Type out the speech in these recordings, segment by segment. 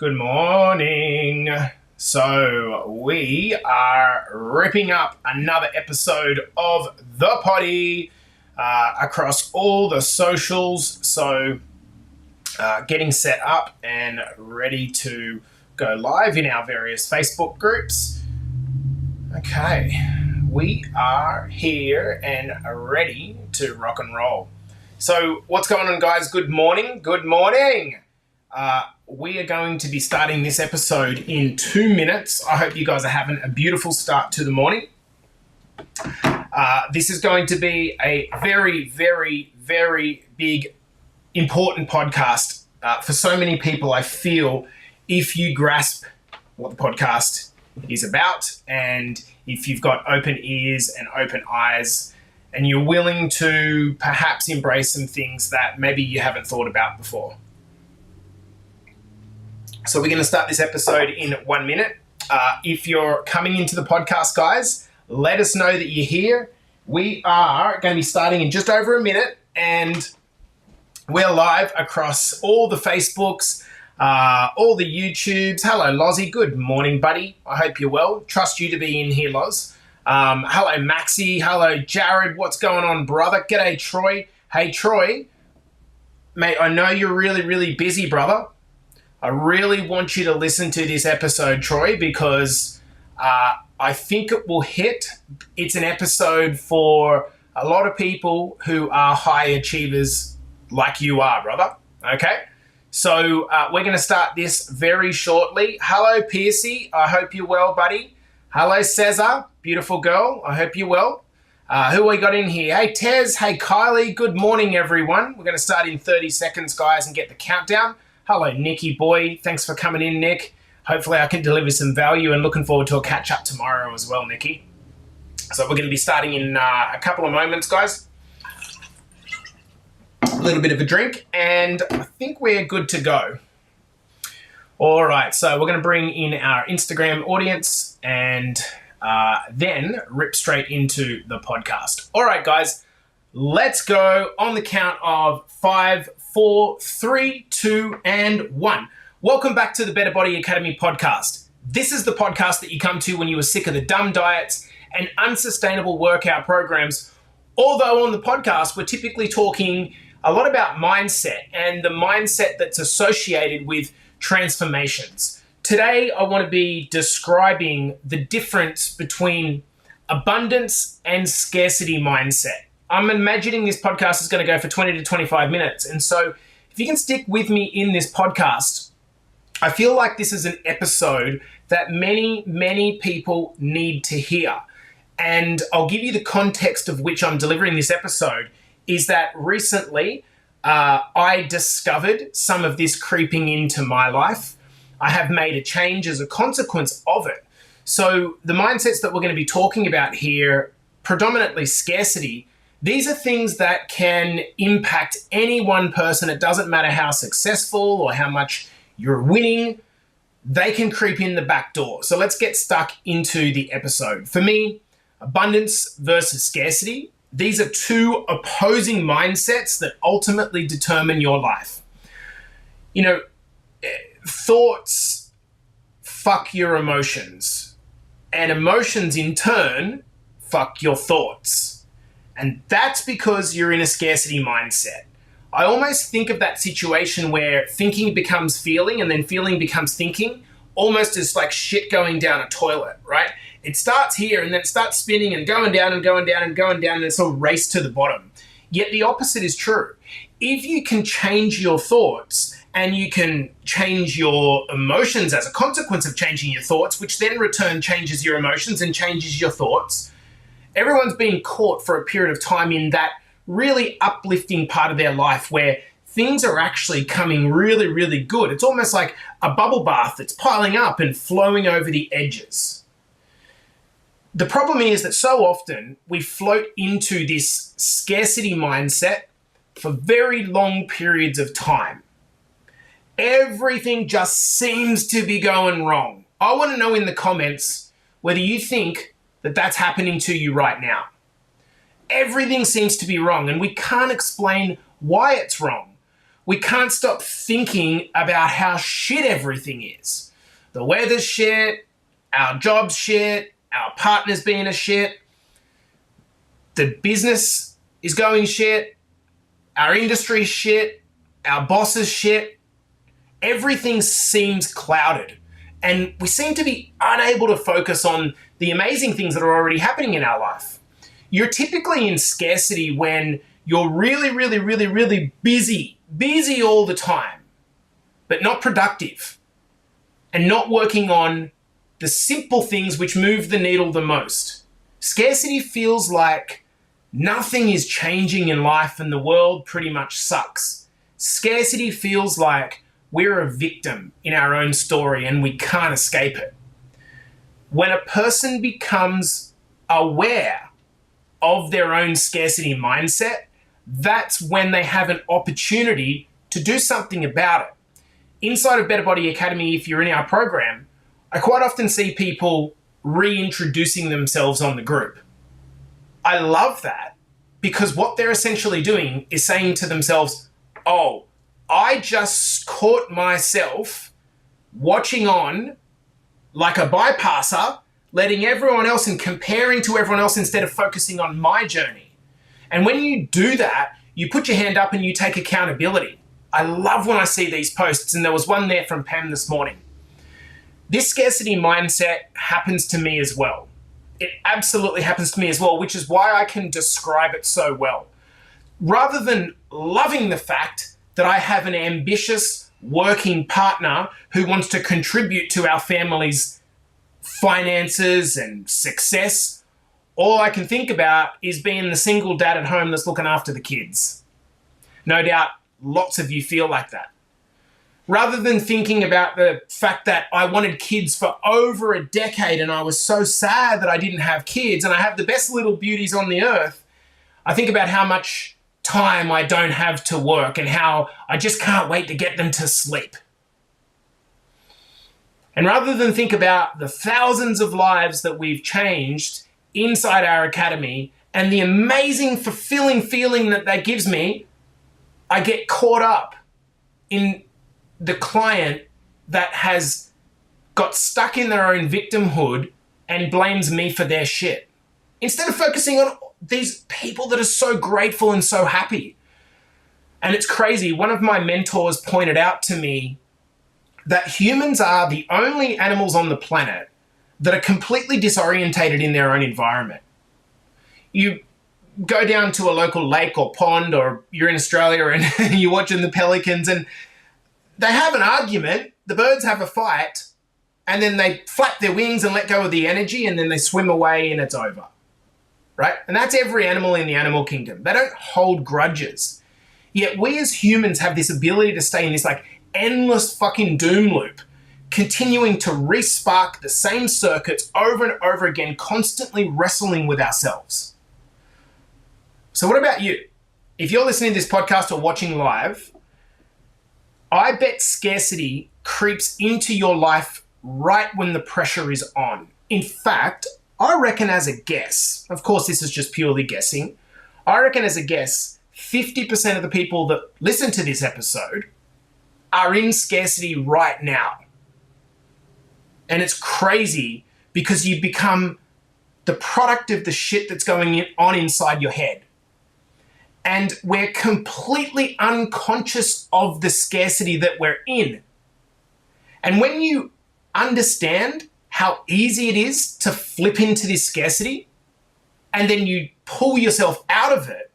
Good morning. So we are ripping up another episode of The Potty across all the socials. So getting set up and ready to go live in our various Facebook groups. Okay, we are here and ready to rock and roll. So what's going on, guys? Good morning. Good morning. We are going to be starting this episode in 2 minutes. I hope you guys are having a beautiful start to the morning. This is going to be a very, very, very big, important podcast for so many people. I feel if you grasp what the podcast is about, and if you've got open ears and open eyes, and you're willing to perhaps embrace some things that maybe you haven't thought about before. So we're going to start this episode in 1 minute. If you're coming into the podcast, guys, let us know that you're here. We are going to be starting in just over a minute, and we're live across all the Facebooks, all the YouTubes. Hello, Lozzie. Good morning, buddy. I hope you're well. Trust you to be in here, Loz. Hello, Maxie. Hello, Jared. What's going on, brother? G'day, Troy. Hey, Troy. Mate, I know you're really, really busy, brother. I really want you to listen to this episode, Troy, because I think it will hit. It's an episode for a lot of people who are high achievers like you are, brother. Okay? So we're going to start this very shortly. Hello, Piercy. I hope you're well, buddy. Hello, Cesar. Beautiful girl. I hope you're well. Who we got in here? Hey, Tez. Hey, Kylie. Good morning, everyone. We're going to start in 30 seconds, guys, and get the countdown. Hello, Nicky boy. Thanks for coming in, Nick. Hopefully I can deliver some value, and looking forward to a catch-up tomorrow as well, Nicky. So we're going to be starting in a couple of moments, guys. A little bit of a drink, and I think we're good to go. All right, so we're going to bring in our Instagram audience and then rip straight into the podcast. All right, guys, let's go on the count of 5, 4, 3, 2, and 1. Welcome back to the Better Body Academy podcast. This is the podcast that you come to when you are sick of the dumb diets and unsustainable workout programs. Although on the podcast, we're typically talking a lot about mindset and the mindset that's associated with transformations. Today, I want to be describing the difference between abundance and scarcity mindset. I'm imagining this podcast is going to go for 20 to 25 minutes. And so if you can stick with me in this podcast, I feel like this is an episode that many, many people need to hear. And I'll give you the context of which I'm delivering this episode is that recently I discovered some of this creeping into my life. I have made a change as a consequence of it. So the mindsets that we're going to be talking about here, predominantly scarcity, these are things that can impact any one person. It doesn't matter how successful or how much you're winning. They can creep in the back door. So let's get stuck into the episode. For me, abundance versus scarcity, these are two opposing mindsets that ultimately determine your life. You know, thoughts fuck your emotions, and emotions in turn fuck your thoughts. And that's because you're in a scarcity mindset. I almost think of that situation where thinking becomes feeling and then feeling becomes thinking, almost as like shit going down a toilet, right? It starts here and then it starts spinning and going down and going down and going down, and it's a race to the bottom. Yet the opposite is true. If you can change your thoughts and you can change your emotions as a consequence of changing your thoughts, which then return changes your emotions and changes your thoughts, everyone's been caught for a period of time in that really uplifting part of their life where things are actually coming really, really good. It's almost like a bubble bath that's piling up and flowing over the edges. The problem is that so often we float into this scarcity mindset for very long periods of time. Everything just seems to be going wrong. I want to know in the comments whether you think that that's happening to you right now. Everything seems to be wrong, and we can't explain why it's wrong. we can't stop thinking about how shit everything is. The weather's shit, our job's shit, our partner's being a shit, the business is going shit, our industry's shit, our boss is shit. Everything seems clouded, and we seem to be unable to focus on the amazing things that are already happening in our life. You're typically in scarcity when you're really, really, really, really busy all the time, but not productive, and not working on the simple things which move the needle the most. Scarcity feels like nothing is changing in life and the world pretty much sucks. Scarcity feels like we're a victim in our own story and we can't escape it. When a person becomes aware of their own scarcity mindset, that's when they have an opportunity to do something about it. Inside of Better Body Academy, if you're in our program, I quite often see people reintroducing themselves on the group. I love that because what they're essentially doing is saying to themselves, oh, I just caught myself watching on like a bypasser, letting everyone else and comparing to everyone else instead of focusing on my journey. And when you do that, you put your hand up and you take accountability. I love when I see these posts, and there was one there from Pam this morning. This scarcity mindset happens to me as well. It absolutely happens to me as well, which is why I can describe it so well. Rather than loving the fact that I have an ambitious working partner who wants to contribute to our family's finances and success, all I can think about is being the single dad at home that's looking after the kids. No doubt lots of you feel like that. Rather than thinking about the fact that I wanted kids for over a decade and I was so sad that I didn't have kids and I have the best little beauties on the earth, I think about how much time I don't have to work and how I just can't wait to get them to sleep. And rather than think about the thousands of lives that we've changed inside our academy and the amazing, fulfilling feeling that that gives me, I get caught up in the client that has got stuck in their own victimhood and blames me for their shit. Instead of focusing on these people that are so grateful and so happy. And it's crazy. One of my mentors pointed out to me that humans are the only animals on the planet that are completely disorientated in their own environment. You go down to a local lake or pond, or you're in Australia and you're watching the pelicans and they have an argument, the birds have a fight, and then they flap their wings and let go of the energy, and then they swim away and it's over, right? And that's every animal in the animal kingdom. They don't hold grudges. Yet we as humans have this ability to stay in this like endless fucking doom loop, continuing to re-spark the same circuits over and over again, constantly wrestling with ourselves. So what about you? If you're listening to this podcast or watching live, I bet scarcity creeps into your life right when the pressure is on. In fact, I reckon as a guess, of course this is just purely guessing, I reckon as a guess, 50% of the people that listen to this episode are in scarcity right now. And it's crazy because you become the product of the shit that's going on inside your head. And we're completely unconscious of the scarcity that we're in. And when you understand how easy it is to flip into this scarcity, and then you pull yourself out of it,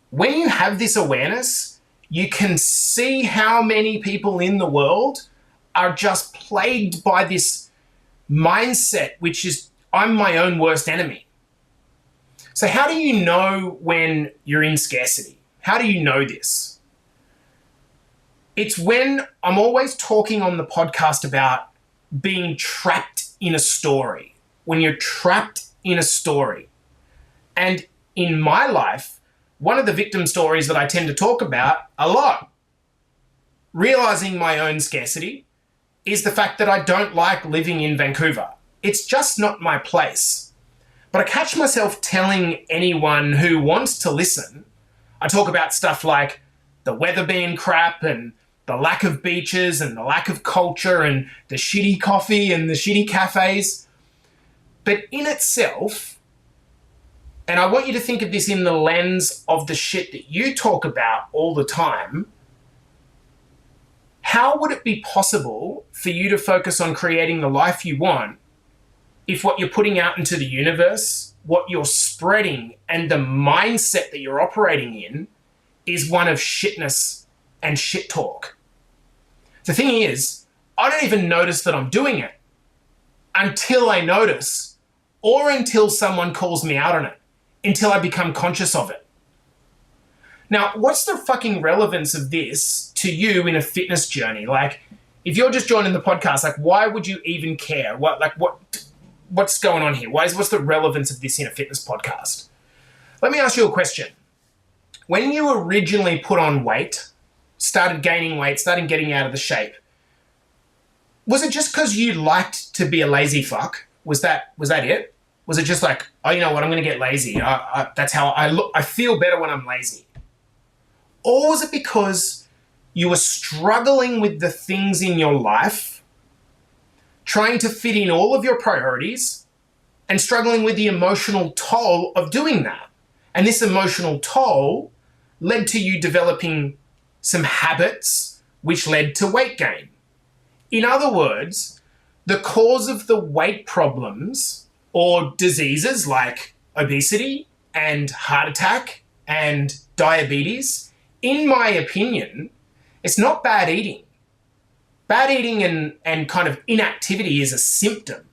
when you have this awareness, you can see how many people in the world are just plagued by this mindset, which is, I'm my own worst enemy. So how do you know when you're in scarcity? How do you know this? It's when I'm always talking on the podcast about being trapped in a story. When you're trapped in a story. And in my life, one of the victim stories that I tend to talk about a lot, realizing my own scarcity, is the fact that I don't like living in Vancouver. It's just not my place. But I catch myself telling anyone who wants to listen, I talk about stuff like, the weather being crap and the lack of beaches and the lack of culture and the shitty coffee and the shitty cafes. But in itself, and I want you to think of this in the lens of the shit that you talk about all the time, how would it be possible for you to focus on creating the life you want if what you're putting out into the universe, what you're spreading, and the mindset that you're operating in is one of shitness and shit talk? The thing is, I don't even notice that I'm doing it until I notice, or until someone calls me out on it, until I become conscious of it. Now, what's the fucking relevance of this to you in a fitness journey? Like, if you're just joining the podcast, like, why would you even care? What's going on here? What's the relevance of this in a fitness podcast? Let me ask you a question. When you originally put on weight, started gaining weight, started getting out of the shape, was it just because you liked to be a lazy fuck? Was that it? Was it just like, oh, you know what, I'm going to get lazy. That's how I look. I feel better when I'm lazy. Or was it because you were struggling with the things in your life, trying to fit in all of your priorities, and struggling with the emotional toll of doing that? And this emotional toll led to you developing some habits which led to weight gain. In other words, the cause of the weight problems or diseases like obesity and heart attack and diabetes, in my opinion, it's not bad eating. Bad eating and kind of inactivity is a symptom.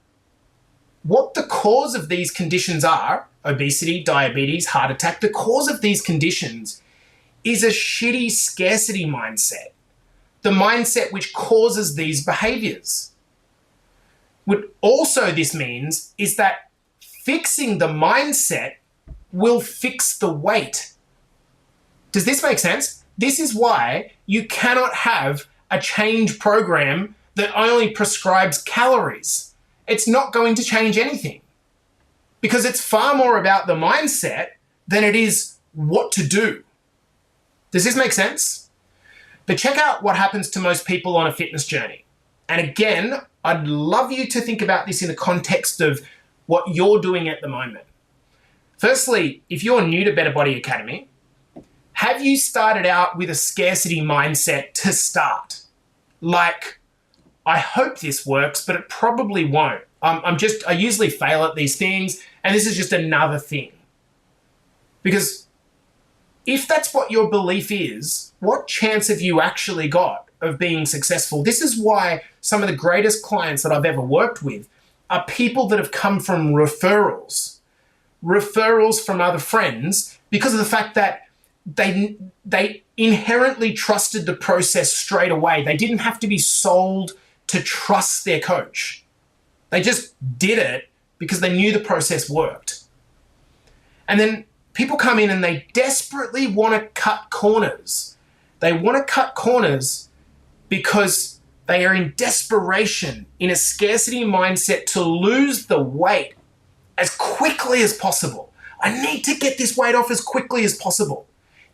What the cause of these conditions are, obesity, diabetes, heart attack, the cause of these conditions is a shitty scarcity mindset. The mindset which causes these behaviors. What also this means is that fixing the mindset will fix the weight. Does this make sense? This is why you cannot have a change program that only prescribes calories. It's not going to change anything because it's far more about the mindset than it is what to do. Does this make sense? But check out what happens to most people on a fitness journey. And again, I'd love you to think about this in the context of what you're doing at the moment. Firstly, if you're new to Better Body Academy, have you started out with a scarcity mindset to start? Like, I hope this works, but it probably won't. I usually fail at these things, and this is just another thing. Because if that's what your belief is, what chance have you actually got of being successful? This is why some of the greatest clients that I've ever worked with are people that have come from referrals from other friends, because of the fact that they inherently trusted the process straight away. They didn't have to be sold to trust their coach. They just did it because they knew the process worked. And then people come in and they desperately want to cut corners. They want to cut corners because they are in desperation, in a scarcity mindset to lose the weight as quickly as possible. I need to get this weight off as quickly as possible.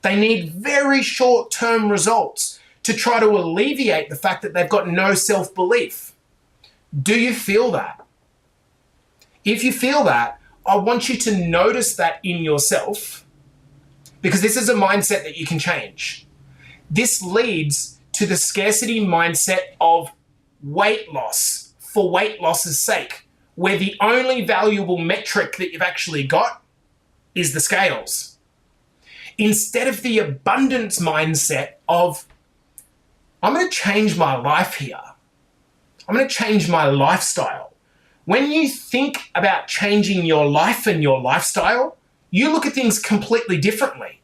They need very short-term results to try to alleviate the fact that they've got no self-belief. Do you feel that? If you feel that, I want you to notice that in yourself, because this is a mindset that you can change. This leads to the scarcity mindset of weight loss for weight loss's sake, where the only valuable metric that you've actually got is the scales. Instead of the abundance mindset of, I'm going to change my life here. I'm going to change my lifestyle. When you think about changing your life and your lifestyle, you look at things completely differently.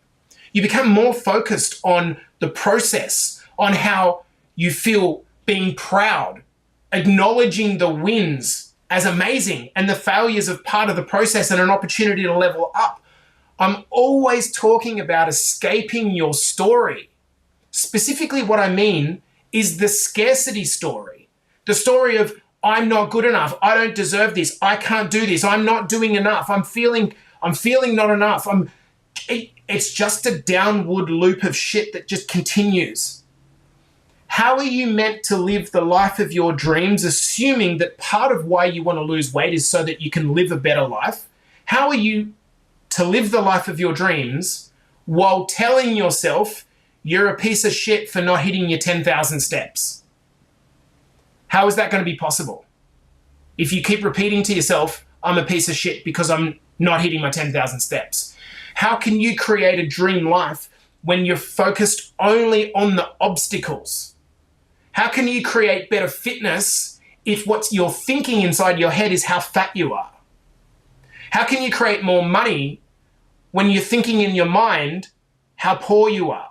You become more focused on the process, on how you feel being proud, acknowledging the wins as amazing and the failures of part of the process and an opportunity to level up. I'm always talking about escaping your story. Specifically, what I mean is the scarcity story. The story of, I'm not good enough. I don't deserve this. I can't do this. I'm not doing enough. I'm feeling not enough. It's just a downward loop of shit that just continues. How are you meant to live the life of your dreams, assuming that part of why you want to lose weight is so that you can live a better life? How are you to live the life of your dreams while telling yourself you're a piece of shit for not hitting your 10,000 steps? How is that going to be possible? If you keep repeating to yourself, I'm a piece of shit because I'm not hitting my 10,000 steps. How can you create a dream life when you're focused only on the obstacles? How can you create better fitness if what you're thinking inside your head is how fat you are? How can you create more money when you're thinking in your mind how poor you are?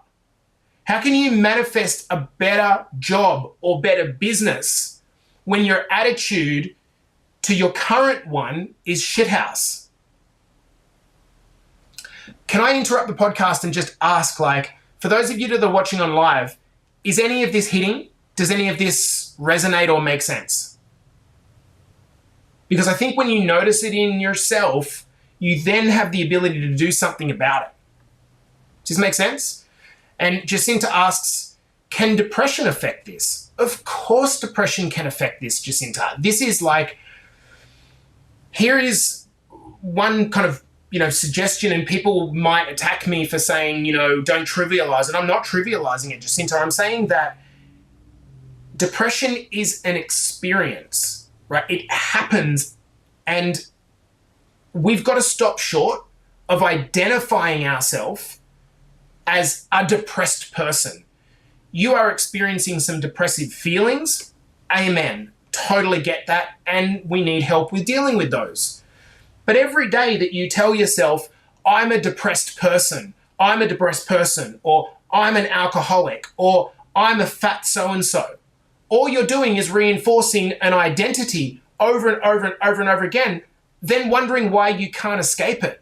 How can you manifest a better job or better business when your attitude to your current one is shithouse? Can I interrupt the podcast and just ask, for those of you that are watching on live, is any of this hitting? Does any of this resonate or make sense? Because I think when you notice it in yourself, you then have the ability to do something about it. Does this make sense? And Jacinta asks, can depression affect this? Of course depression can affect this, Jacinta. This is here is one kind of, suggestion, and people might attack me for saying, don't trivialize it. I'm not trivializing it, Jacinta. I'm saying that depression is an experience, right? It happens, and we've got to stop short of identifying ourselves as a depressed person. You are experiencing some depressive feelings. Amen. Totally get that. And we need help with dealing with those. But every day that you tell yourself, I'm a depressed person, or I'm an alcoholic, or I'm a fat so-and-so, all you're doing is reinforcing an identity over and over and over and over again, then wondering why you can't escape it.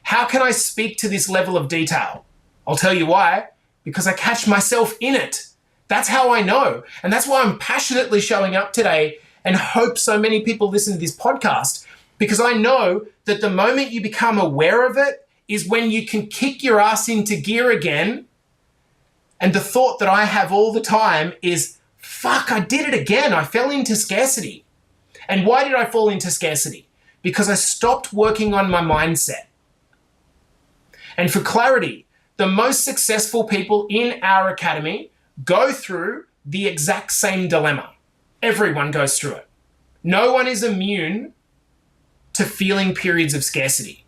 How can I speak to this level of detail? I'll tell you why. Because I catch myself in it. That's how I know. And that's why I'm passionately showing up today and hope so many people listen to this podcast, because I know that the moment you become aware of it is when you can kick your ass into gear again. And the thought that I have all the time is, fuck, I did it again. I fell into scarcity. And why did I fall into scarcity? Because I stopped working on my mindset. And for clarity, the most successful people in our academy go through the exact same dilemma. Everyone goes through it. No one is immune to feeling periods of scarcity.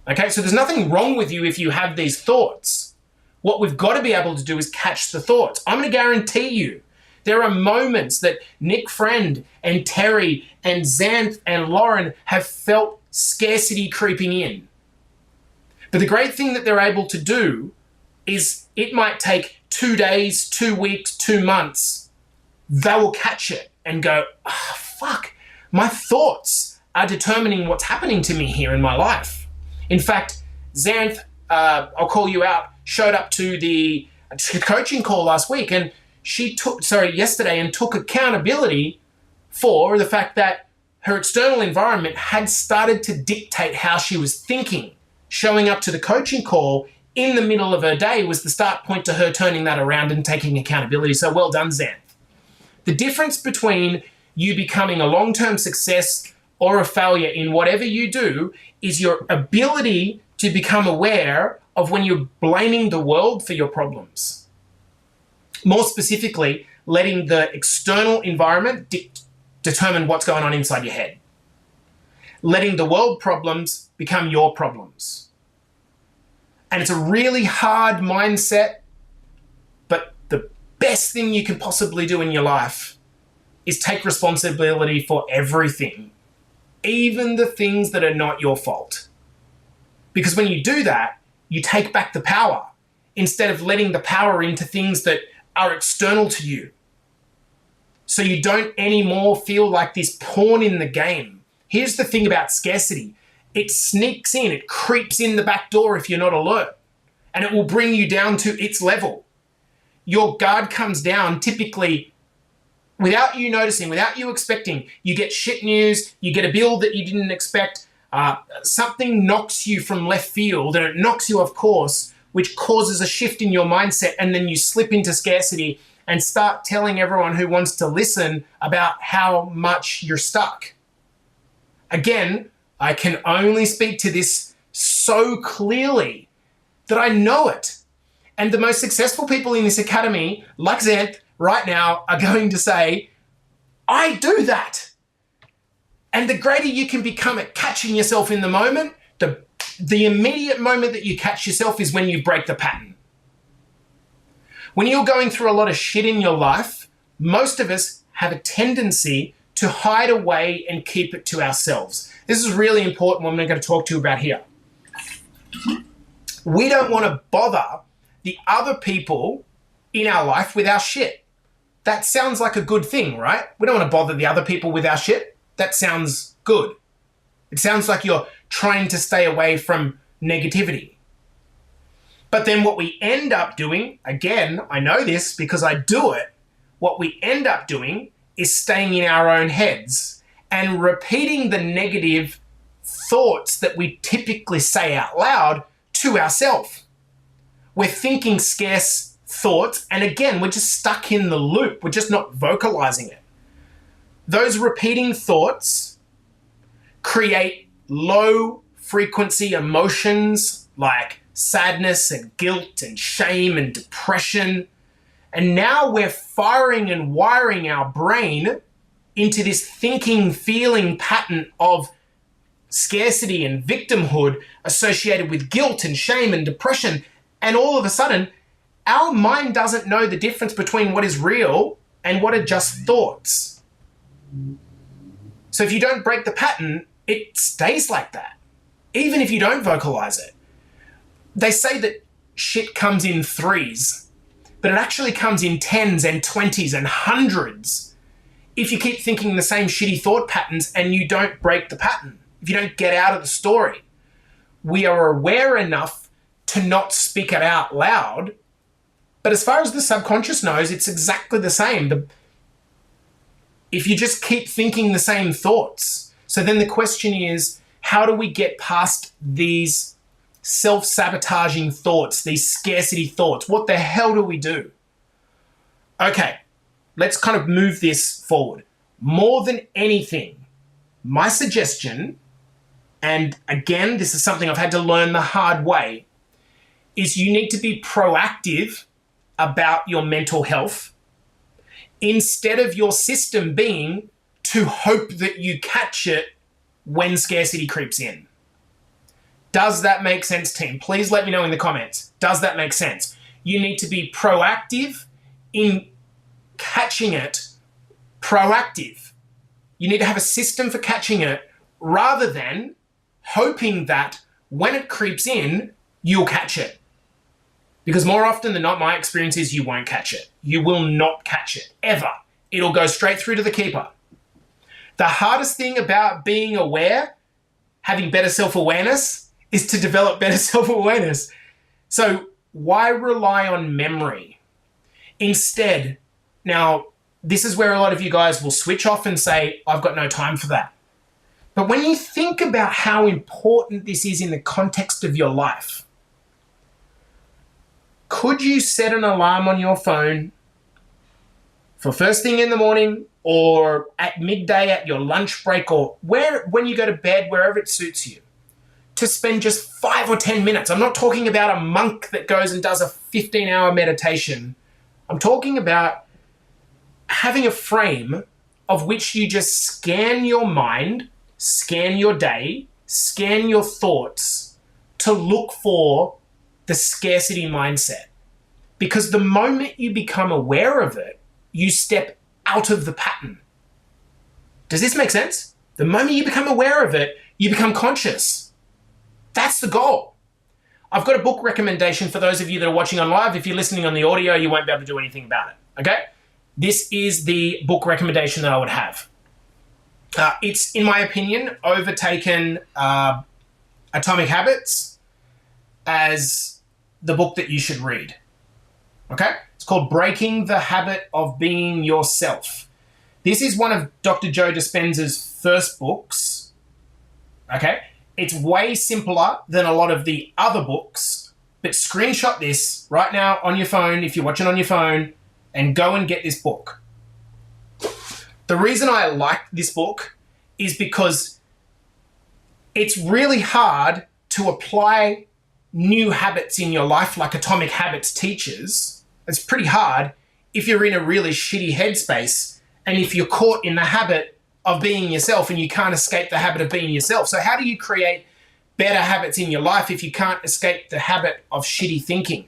Okay, so there's nothing wrong with you if you have these thoughts. What we've got to be able to do is catch the thoughts. I'm going to guarantee you there are moments that Nick Friend and Terry and Xanth and Lauren have felt scarcity creeping in. But the great thing that they're able to do is it might take 2 days, 2 weeks, 2 months. They will catch it and go, oh, fuck, my thoughts are determining what's happening to me here in my life. In fact, Xanth, I'll call you out, showed up to the coaching call last week, and yesterday, and took accountability for the fact that her external environment had started to dictate how she was thinking. Showing up to the coaching call in the middle of her day was the start point to her turning that around and taking accountability. So well done, Xanth. The difference between you becoming a long-term success or a failure in whatever you do is your ability to become aware of when you're blaming the world for your problems. More specifically, letting the external environment determine what's going on inside your head. Letting the world problems become your problems. And it's a really hard mindset, but the best thing you can possibly do in your life is take responsibility for everything, even the things that are not your fault. Because when you do that, you take back the power instead of letting the power into things that are external to you. So you don't anymore feel like this pawn in the game. Here's the thing about scarcity. It sneaks in, it creeps in the back door if you're not alert, and it will bring you down to its level. Your guard comes down typically without you noticing, without you expecting. You get shit news, you get a bill that you didn't expect, Something knocks you from left field, and it knocks you off course, which causes a shift in your mindset, and then you slip into scarcity and start telling everyone who wants to listen about how much you're stuck. Again, I can only speak to this so clearly that I know it. And the most successful people in this academy, like Xanth, right now, are going to say, I do that. And the greater you can become at catching yourself in the moment, the immediate moment that you catch yourself is when you break the pattern. When you're going through a lot of shit in your life, most of us have a tendency to hide away and keep it to ourselves. This is really important what I'm going to talk to you about here. We don't want to bother the other people in our life with our shit. That sounds like a good thing, right? We don't want to bother the other people with our shit. That sounds good. It sounds like you're trying to stay away from negativity. But then what we end up doing, again, I know this because I do it, what we end up doing is staying in our own heads and repeating the negative thoughts that we typically say out loud to ourselves. We're thinking scarce thoughts, and again, we're just stuck in the loop. We're just not vocalizing it. Those repeating thoughts create low frequency emotions like sadness and guilt and shame and depression. And now we're firing and wiring our brain into this thinking, feeling pattern of scarcity and victimhood associated with guilt and shame and depression. And all of a sudden, our mind doesn't know the difference between what is real and what are just thoughts. So if you don't break the pattern, it stays like that, even if you don't vocalize it. They say that shit comes in threes, but it actually comes in 10s and 20s and hundreds if you keep thinking the same shitty thought patterns and you don't break the pattern, if you don't get out of the story. We are aware enough to not speak it out loud, but as far as the subconscious knows, it's exactly the same. If you just keep thinking the same thoughts. So then the question is, how do we get past these self-sabotaging thoughts, these scarcity thoughts? What the hell do we do? Okay, let's kind of move this forward. More than anything, my suggestion, and again, this is something I've had to learn the hard way, is you need to be proactive about your mental health instead of your system being to hope that you catch it when scarcity creeps in. Does that make sense, team? Please let me know in the comments. Does that make sense? You need to be proactive in catching it. Proactive. You need to have a system for catching it rather than hoping that when it creeps in, you'll catch it. Because more often than not, my experience is you won't catch it. You will not catch it, ever. It'll go straight through to the keeper. The hardest thing about being aware, having better self-awareness, is to develop better self-awareness. So why rely on memory? Instead, now, this is where a lot of you guys will switch off and say, I've got no time for that. But when you think about how important this is in the context of your life, could you set an alarm on your phone for first thing in the morning or at midday at your lunch break or when you go to bed, wherever it suits you, to spend just 5 or 10 minutes? I'm not talking about a monk that goes and does a 15-hour meditation. I'm talking about having a frame of which you just scan your mind, scan your day, scan your thoughts to look for the scarcity mindset. Because the moment you become aware of it, you step out of the pattern. Does this make sense? The moment you become aware of it, you become conscious. That's the goal. I've got a book recommendation for those of you that are watching on live. If you're listening on the audio, you won't be able to do anything about it, okay? This is the book recommendation that I would have. It's, in my opinion, overtaken Atomic Habits as the book that you should read, okay? It's called Breaking the Habit of Being Yourself. This is one of Dr. Joe Dispenza's first books, okay? It's way simpler than a lot of the other books, but screenshot this right now on your phone if you're watching on your phone and go and get this book. The reason I like this book is because it's really hard to apply new habits in your life like Atomic Habits teaches. It's pretty hard if you're in a really shitty headspace and if you're caught in the habit of being yourself and you can't escape the habit of being yourself. So how do you create better habits in your life if you can't escape the habit of shitty thinking?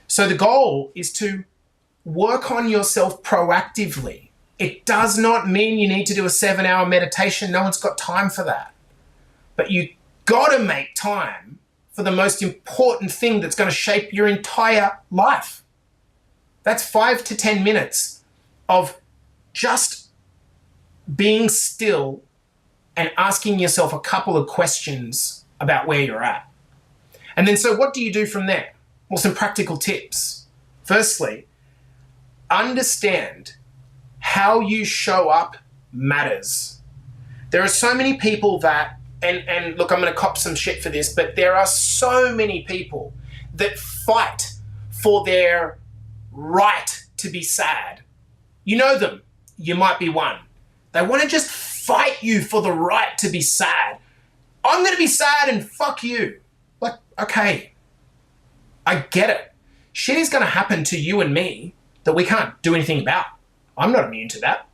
So the goal is to work on yourself proactively. It does not mean you need to do a 7-hour meditation. No one's got time for that. But you got to make time for the most important thing that's going to shape your entire life. That's 5 to 10 minutes of just being still and asking yourself a couple of questions about where you're at. And then, so what do you do from there? Well, some practical tips. Firstly, understand how you show up matters. There are so many people that, and look, I'm going to cop some shit for this, but there are so many people that fight for their right to be sad. You know them. You might be one. They want to just fight you for the right to be sad. I'm going to be sad and fuck you. Like, okay, I get it. Shit is going to happen to you and me that we can't do anything about. I'm not immune to that.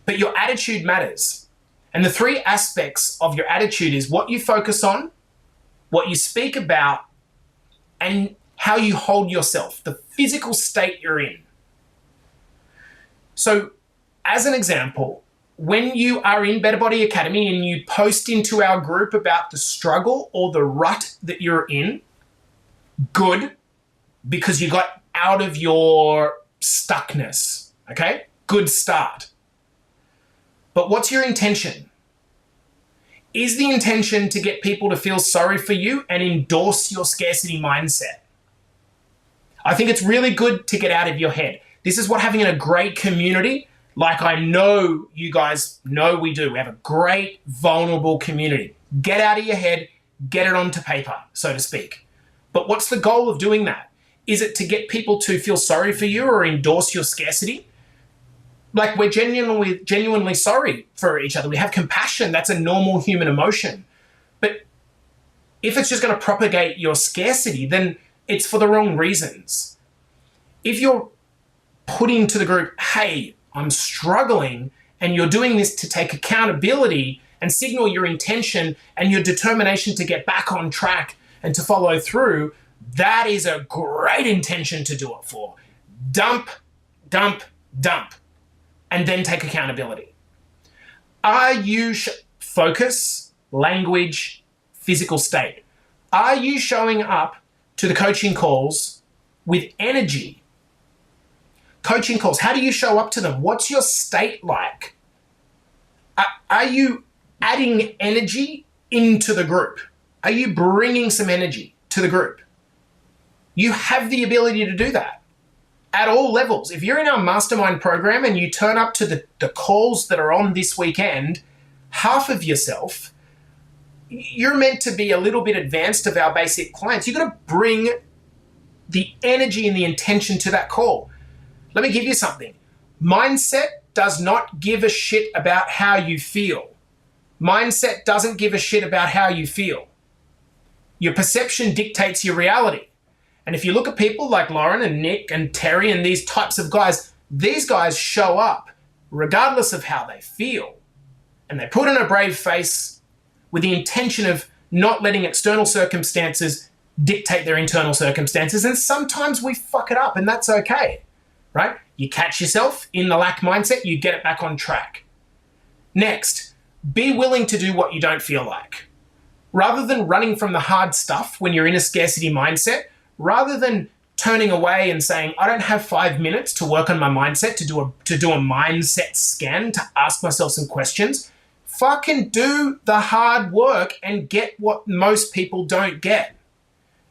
But your attitude matters. And the 3 aspects of your attitude is what you focus on, what you speak about, and how you hold yourself, the physical state you're in. So, as an example, when you are in Better Body Academy and you post into our group about the struggle or the rut that you're in, good, because you got out of your stuckness, okay? Good start. But what's your intention? Is the intention to get people to feel sorry for you and endorse your scarcity mindset? I think it's really good to get out of your head. This is what having a great community, like I know you guys know we do. We have a great, vulnerable community. Get out of your head, get it onto paper, so to speak. But what's the goal of doing that? Is it to get people to feel sorry for you or endorse your scarcity? Like, we're genuinely sorry for each other. We have compassion. That's a normal human emotion. But if it's just going to propagate your scarcity, then it's for the wrong reasons. If you're putting to the group, hey, I'm struggling, and you're doing this to take accountability and signal your intention and your determination to get back on track and to follow through, that is a great intention to do it for. Dump, dump, dump, and then take accountability. Are you focus, language, physical state? Are you showing up to the coaching calls with energy? Coaching calls, how do you show up to them? What's your state like? Are you adding energy into the group? Are you bringing some energy to the group? You have the ability to do that at all levels. If you're in our mastermind program and you turn up to the calls that are on this weekend, half of yourself, you're meant to be a little bit advanced of our basic clients. You've got to bring the energy and the intention to that call. Let me give you something. Mindset does not give a shit about how you feel. Mindset doesn't give a shit about how you feel. Your perception dictates your reality. And if you look at people like Lauren and Nick and Terry and these types of guys, these guys show up regardless of how they feel. And they put on a brave face with the intention of not letting external circumstances dictate their internal circumstances. And sometimes we fuck it up, and that's okay, right? You catch yourself in the lack mindset, you get it back on track. Next, be willing to do what you don't feel like. Rather than running from the hard stuff when you're in a scarcity mindset, rather than turning away and saying, I don't have 5 minutes to work on my mindset, to do a mindset scan, to ask myself some questions, fucking do the hard work and get what most people don't get.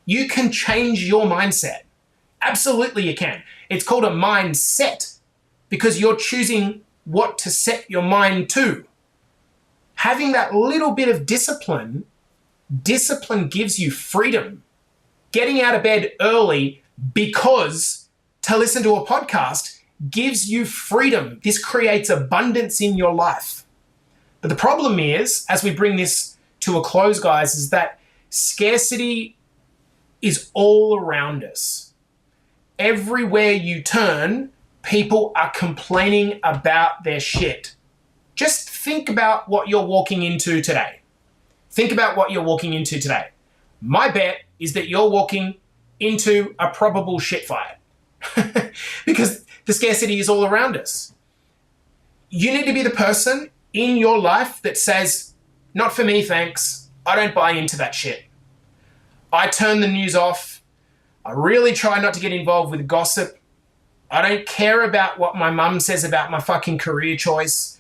You can change your mindset. Absolutely you can. It's called a mindset because you're choosing what to set your mind to. having that little bit of discipline gives you freedom. Getting out of bed early because to listen to a podcast gives you freedom. This creates abundance in your life. But the problem is, as we bring this to a close, guys, is that scarcity is all around us. Everywhere you turn, people are complaining about their shit. Just think about what you're walking into today. Think about what you're walking into today. My bet is that you're walking into a probable shit fight because the scarcity is all around us. You need to be the person in your life that says, not for me, thanks. I don't buy into that shit. I turn the news off. I really try not to get involved with gossip. I don't care about what my mum says about my fucking career choice.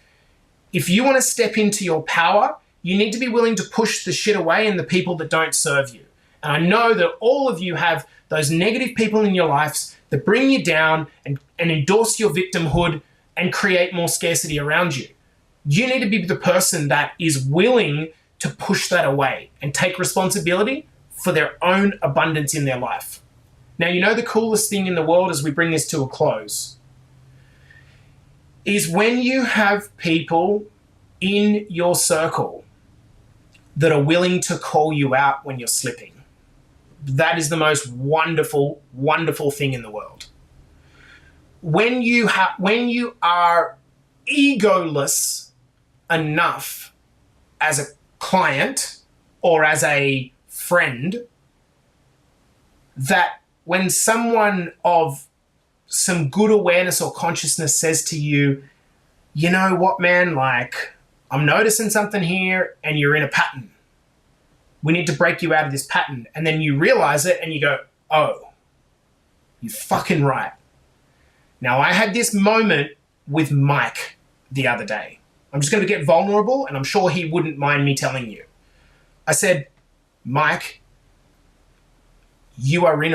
If you want to step into your power, you need to be willing to push the shit away and the people that don't serve you. And I know that all of you have those negative people in your lives that bring you down and endorse your victimhood and create more scarcity around you. You need to be the person that is willing to push that away and take responsibility for their own abundance in their life. Now, you know the coolest thing in the world as we bring this to a close is when you have people in your circle that are willing to call you out when you're slipping. That is the most wonderful, wonderful thing in the world. When you are egoless enough as a client or as a friend, that when someone of some good awareness or consciousness says to you, you know what, man, like, I'm noticing something here and you're in a pattern. We need to break you out of this pattern. And then you realize it and you go, oh, you're fucking right. Now, I had this moment with Mike the other day. I'm just going to get vulnerable and I'm sure he wouldn't mind me telling you. I said, Mike, you are in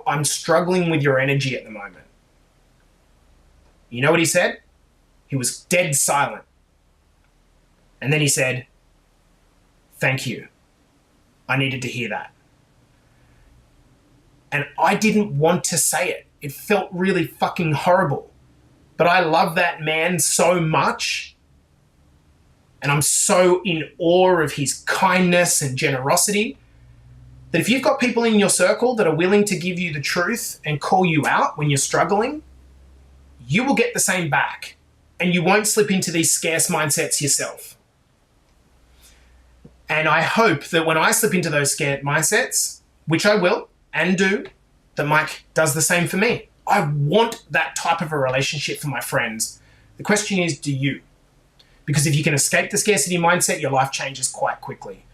I'm struggling with your energy at the moment. You know what he said? He was dead silent. And then he said, thank you. I needed to hear that. And I didn't want to say it. It felt really fucking horrible. But I love that man so much. And I'm so in awe of his kindness and generosity that if you've got people in your circle that are willing to give you the truth and call you out when you're struggling, you will get the same back. And you won't slip into these scarce mindsets yourself. And I hope that when I slip into those scared mindsets, which I will and do, that Mike does the same for me. I want that type of a relationship for my friends. The question is, do you? Because if you can escape the scarcity mindset, your life changes quite quickly.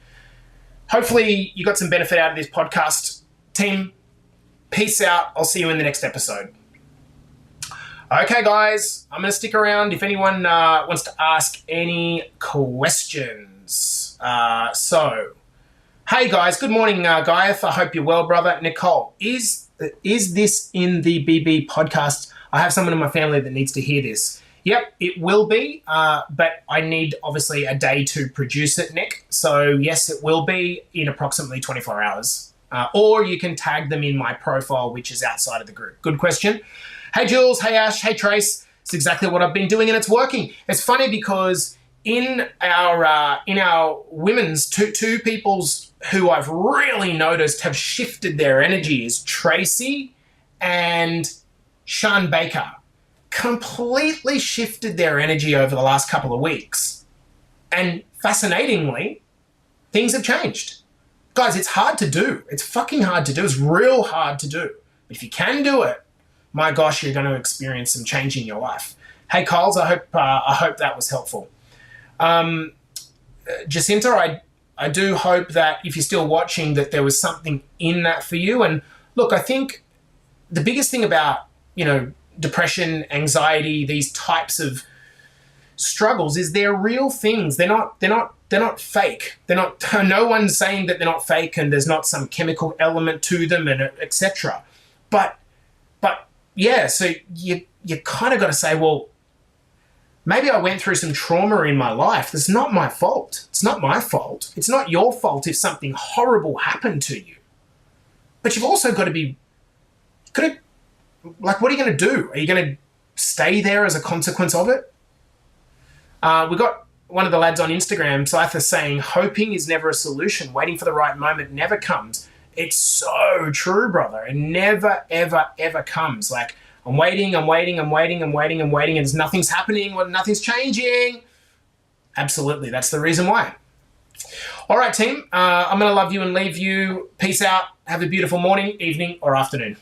Hopefully you got some benefit out of this podcast. Team, peace out. I'll see you in the next episode. Okay, guys, I'm going to stick around if anyone wants to ask any questions. Hey, guys, good morning, Gaiath. I hope you're well, brother. Nicole, is this in the BB podcast? I have someone in my family that needs to hear this. Yep, it will be, but I need, obviously, a day to produce it, Nick. So, yes, it will be in approximately 24 hours. Or you can tag them in my profile, which is outside of the group. Good question. Hey, Jules. Hey, Ash. Hey, Trace. It's exactly what I've been doing, and it's working. It's funny because in our women's, two peoples who I've really noticed have shifted their energy is Tracy and Sean Baker. Completely shifted their energy over the last couple of weeks. And fascinatingly, things have changed. Guys, it's hard to do. It's fucking hard to do. It's real hard to do. But if you can do it, my gosh, you're going to experience some change in your life. Hey, Kyles, I hope that was helpful. Jacinta, I do hope that if you're still watching that there was something in that for you. And look, I think the biggest thing about, depression, anxiety, these types of struggles is they're real things. They're not fake. They're not, no one's saying that they're not fake and there's not some chemical element to them and etc. But yeah, so you kind of got to say, well, Maybe I went through some trauma in my life. That's not my fault. It's not my fault. It's not your fault if something horrible happened to you. But you've also got to be, what are you going to do? Are you going to stay there as a consequence of it? We got one of the lads on Instagram, Scyther, saying, hoping is never a solution. Waiting for the right moment never comes. It's so true, brother. It never, ever, ever comes. Like, I'm waiting, and nothing's happening, nothing's changing. Absolutely, that's the reason why. All right, team, I'm going to love you and leave you. Peace out. Have a beautiful morning, evening, or afternoon.